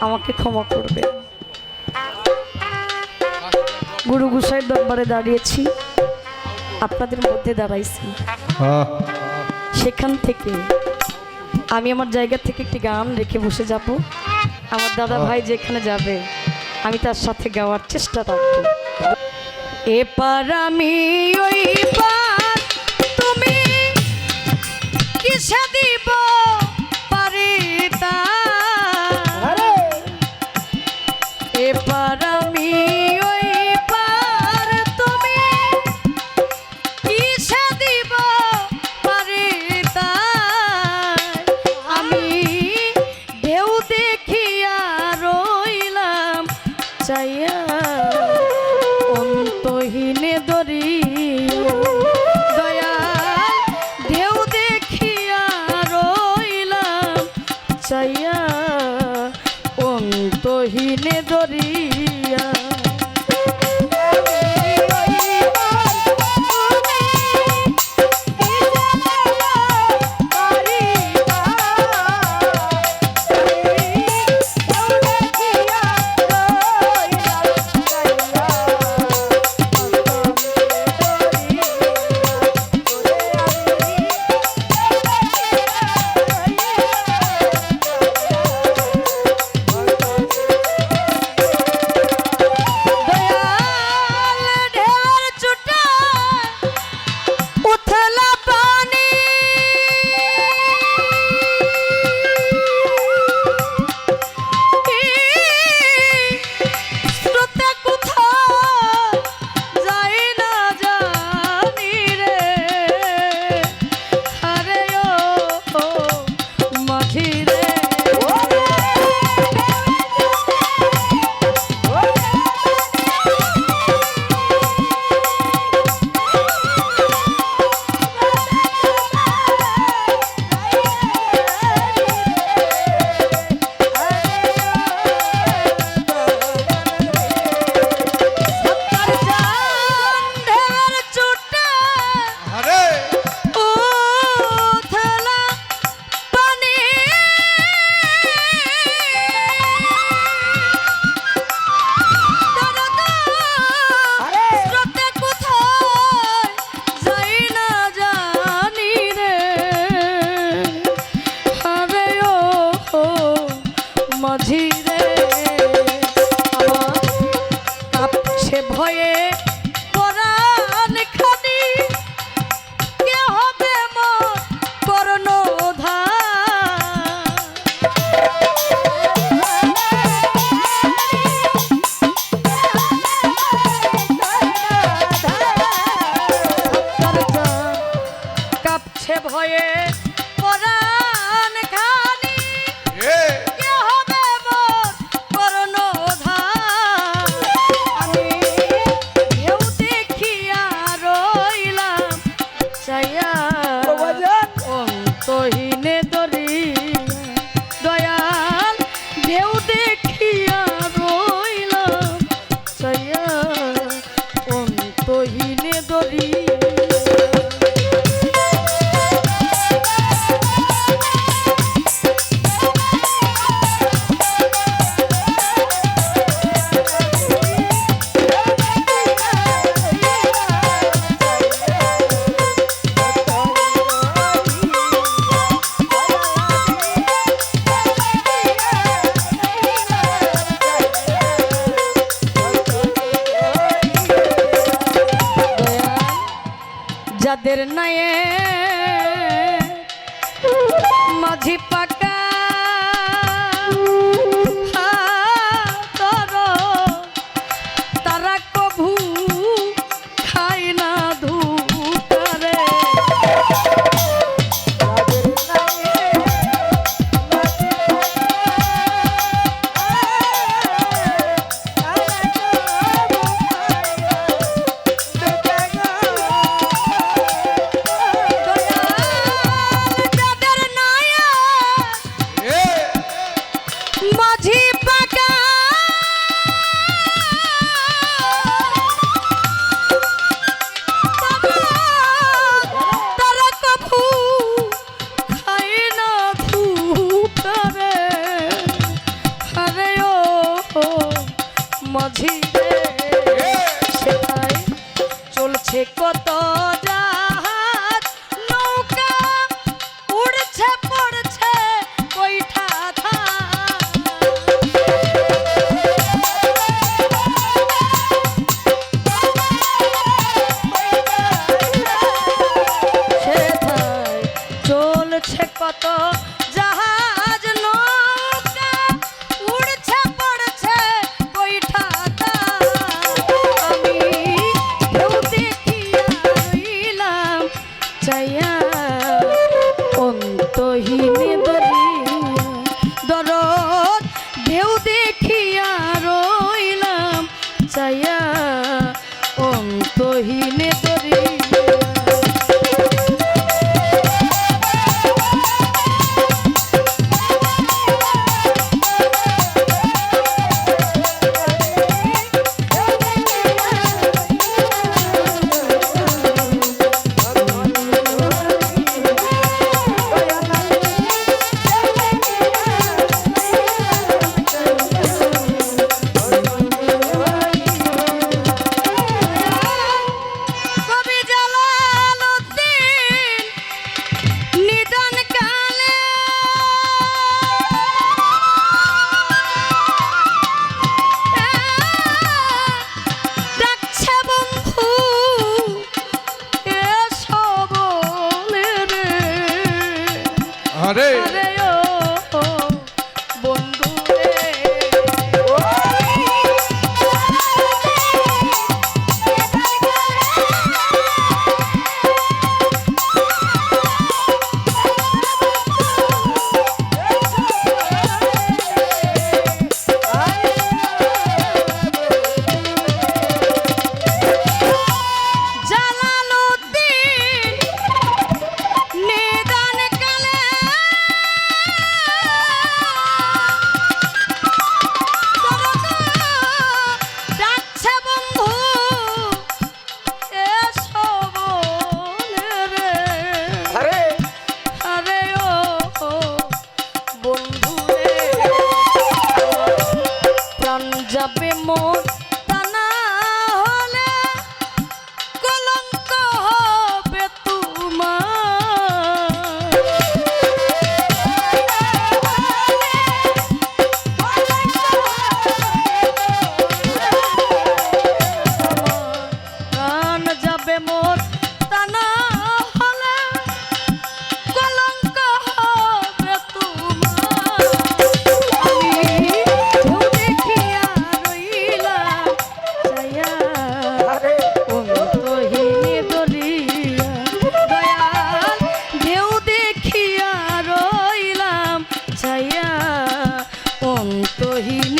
আমাকে ক্ষমা করবে। গুরু গোসাইয়ের দরবারে দাঁড়িয়েছি, আপনাদের মধ্যে দাঁড়াইছি। সেখান থেকে আমি আমার জায়গা থেকে একটি গান রেখে বসে যাব। আমার দাদা ভাই যেখানে যাবে আমি তার সাথে গাওয়ার চেষ্টা রাখবো। এপার আমি ওই পার, তুমি কিসে দিব পারিতা। এপার আমি ওই পার, তুমি কিসে দিব পারিতা। আমি ঢেউ দেখিয়া রইলাম চাইয়া অন্তহীনে দরিয়া। দয়াল ঢেউ দেখিয়া রইলাম চাইয়া অন্তহীনে দরিয়া। মাঝিরে আমার কাঁপছে ভয়ে পরাণ খানি, কে হবে মোর কর্ণধার। কাঁপছে ভয়ে পরাণ খানি, কে হবে মোর কর্ণধার। আমি ঢেউ দেখিয়া রইলাম চাইয়া অন্তহীনে দরিয়া। দয়াল ঢেউ দেখিয়া রইলাম চাইয়া অন্তহীনে দরিয়া। যাদের নায়ে মাঝি পাকা তারা কভু খায় না ধুকারে। আরে রহিম